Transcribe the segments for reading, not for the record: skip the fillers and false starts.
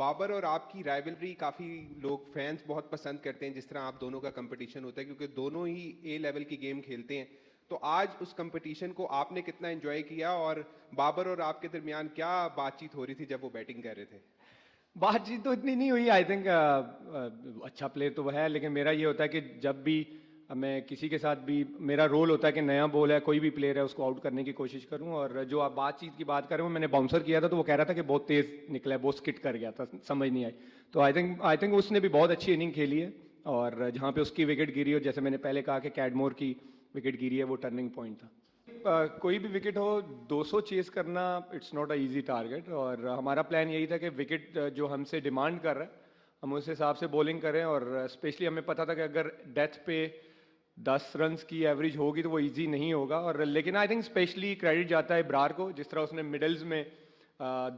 बाबर और आपकी राइवलरी काफ़ी लोग फैंस बहुत पसंद करते हैं, जिस तरह आप दोनों का कंपटीशन होता है, क्योंकि दोनों ही ए लेवल की गेम खेलते हैं। तो आज उस कंपटीशन को आपने कितना एंजॉय किया, और बाबर और आपके दरमियान क्या बातचीत हो रही थी जब वो बैटिंग कर रहे थे? बातचीत तो इतनी नहीं हुई। आई थिंक अच्छा प्लेयर तो वह है, लेकिन मेरा ये होता है कि जब भी मैं किसी के साथ भी, मेरा रोल होता है कि नया बॉल है, कोई भी प्लेयर है, उसको आउट करने की कोशिश करूं। और जो आप बातचीत की बात कर रहे हो, मैंने बाउंसर किया था तो वो कह रहा था कि बहुत तेज निकला है, बहुत स्किट कर गया था, समझ नहीं आई। तो आई थिंक उसने भी बहुत अच्छी इनिंग खेली है। और जहां पे उसकी विकेट गिरी, और जैसे मैंने पहले कहा कि कैडमोर की विकेट गिरी है, वो टर्निंग पॉइंट था। कोई भी विकेट हो, 200 चेस करना it's not a easy target. और हमारा प्लान यही था कि विकेट जो हमसे डिमांड कर रहा है, हम उस हिसाब से बॉलिंग करें। और स्पेशली हमें पता था कि अगर डेथ पे 10 रन्स की एवरेज होगी तो वो इजी नहीं होगा। और लेकिन आई थिंक स्पेशली क्रेडिट जाता है इब्रार को, जिस तरह उसने मिडल्स में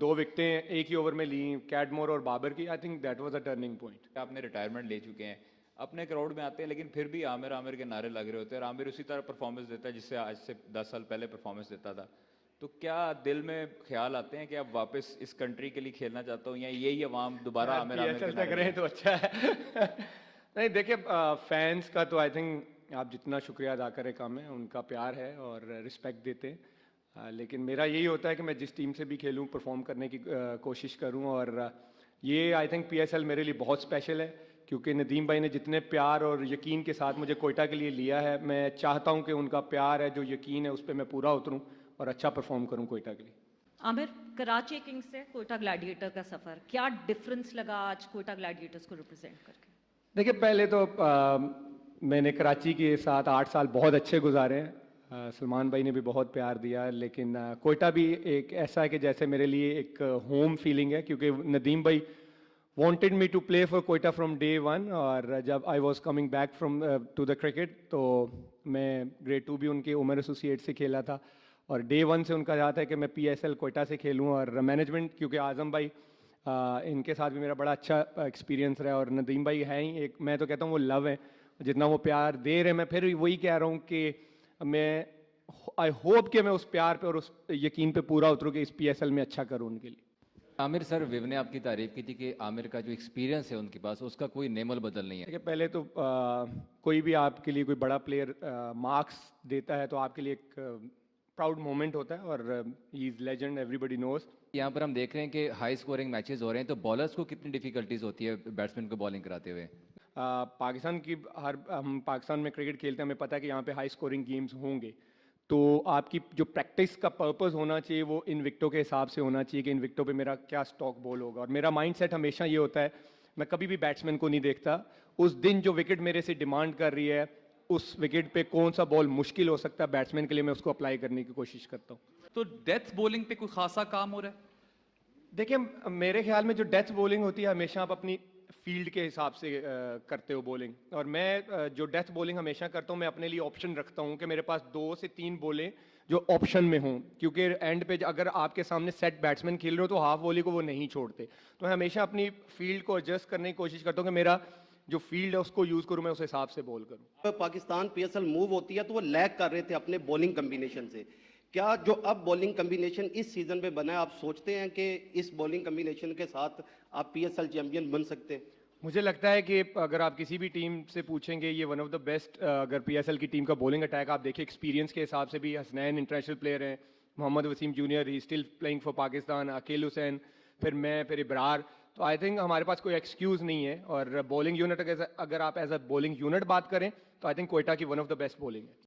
2 विकेटें एक ही ओवर में ली, कैडमोर और बाबर की। I think that was a turning point. आपने रिटायरमेंट ले चुके हैं, अपने क्राउड में आते हैं, लेकिन फिर भी आमिर आमिर के नारे लग रहे होते हैं, और आमिर उसी तरह परफॉर्मेंस देता है जिससे आज से 10 साल पहले परफॉर्मेंस देता था। तो क्या दिल में ख्याल आते हैं कि अब वापस इस कंट्री के लिए खेलना चाहता हूँ, या यही अवाम दोबारा आमिर आमिर के पीएसएल नारे तक रहे लगाए? तो अच्छा है। नहीं देखिए, फैंस का तो आई थिंक आप जितना शुक्रिया अदा करें कम है, उनका प्यार है और रिस्पेक्ट देते हैं। लेकिन मेरा यही होता है कि मैं जिस टीम से भी खेलूं, परफॉर्म करने की कोशिश करूं। और ये आई थिंक पीएसएल मेरे लिए बहुत स्पेशल है, क्योंकि नदीम भाई ने जितने प्यार और यकीन के साथ मुझे कोयटा के लिए लिया है, मैं चाहता हूं कि उनका प्यार है, जो यकीन है, उस पर मैं पूरा उतरूं और अच्छा परफॉर्म करूं कोयटा के लिए। आमिर, कराची किंग्स से कोयटा ग्लैडिएटर का सफर, क्या डिफरेंस लगा आज कोयटा ग्लैडिएटर्स को रिप्रेजेंट करके? देखिए, पहले तो मैंने कराची के साथ 8 साल बहुत अच्छे गुजारे हैं। सलमान भाई ने भी बहुत प्यार दिया, लेकिन कोयटा भी एक ऐसा है कि जैसे मेरे लिए एक होम फीलिंग है, क्योंकि नदीम भाई wanted me to play for Quetta from day one। और जब आई was coming back from to the cricket, तो मैं ग्रेड 2 भी उनके उमर एसोसिएट से खेला था, और डे 1 से उनका चाहता है कि मैं पीएसएल कोयटा से खेलूं। और मैनेजमेंट, क्योंकि आजम भाई इनके साथ भी मेरा बड़ा अच्छा एक्सपीरियंस रहा, और नदीम भाई हैं ही एक, मैं तो कहता हूँ वो लव है, जितना वो प्यार दे रहे हैं। मैं फिर वही कह रहा हूँ कि मैं आई होप कि मैं उस प्यार पे और उस यकीन पे पूरा उतरूँ कि इस पीएसएल में अच्छा करूँ उनके लिए। आमिर सर, विव ने आपकी तारीफ की थी कि आमिर का जो एक्सपीरियंस है उनके पास, उसका कोई नेमल बदल नहीं है। देखिए, पहले तो कोई भी आपके लिए कोई बड़ा प्लेयर मार्क्स देता है तो आपके लिए एक प्राउड मोमेंट होता है, और he is legend, everybody knows. यहाँ पर हम देख रहे हैं कि हाई स्कोरिंग मैचेस हो रहे हैं, तो बॉलर्स को कितनी डिफिकल्टीज होती है बैट्समैन को बॉलिंग कराते हुए? पाकिस्तान की हम पाकिस्तान में क्रिकेट खेलते हैं, हमें पता है कि यहाँ पे हाई स्कोरिंग गेम्स होंगे। तो आपकी जो प्रैक्टिस का पर्पस होना चाहिए वो इन विकेटों के हिसाब से होना चाहिए कि इन विकेटों पे मेरा क्या स्टॉक बॉल होगा। और मेरा माइंडसेट हमेशा ये होता है, मैं कभी भी बैट्समैन को नहीं देखता, उस दिन जो विकेट मेरे से डिमांड कर रही है, उस विकेट पे कौन सा बॉल मुश्किल हो सकता है बैट्समैन के लिए, मैं उसको अप्लाई करने की कोशिश करता हूँ। तो डेथ बॉलिंग पे कोई खासा काम हो रहा है? देखिए, मेरे ख्याल में जो डेथ बॉलिंग होती है, हमेशा आप अपनी फील्ड के हिसाब से करते हो बॉलिंग। और मैं जो डेथ बॉलिंग हमेशा करता हूँ, मैं अपने लिए ऑप्शन रखता हूँ कि मेरे पास 2 से 3 बॉलें जो ऑप्शन में हों, क्योंकि एंड पे अगर आपके सामने सेट बैट्समैन खेल रहे हो तो हाफ वॉली को वो नहीं छोड़ते। तो मैं हमेशा अपनी फील्ड को एडजस्ट करने की कोशिश करता हूँ कि मेरा जो फील्ड है उसको यूज करूँ, मैं उस हिसाब से बॉल करूँ। पाकिस्तान पीएसएल मूव होती है तो वो लैग कर रहे थे अपने बॉलिंग कम्बिनेशन से। क्या जो अब बॉलिंग कम्बिनेशन इस सीजन में बना है, आप सोचते हैं कि इस बॉलिंग कम्बिनेशन के साथ आप पीएसएल चैंपियन बन सकते हैं? मुझे लगता है कि अगर आप किसी भी टीम से पूछेंगे, ये वन ऑफ द बेस्ट, अगर पीएसएल की टीम का बॉलिंग अटैक आप देखिए, एक्सपीरियंस के हिसाब से भी हसनैन इंटरनेशनल प्लेयर हैं, Mohammad Waseem junior he still playing for Pakistan, Aqeel Hussain, फिर मैं, फिर इब्रार। तो आई थिंक हमारे पास कोई एक्सक्यूज़ नहीं है। और बॉलिंग यूनिट अगर आप एज अ बॉलिंग यूनिट बात करें तो आई थिंक कोयटा की one of the best bowling है।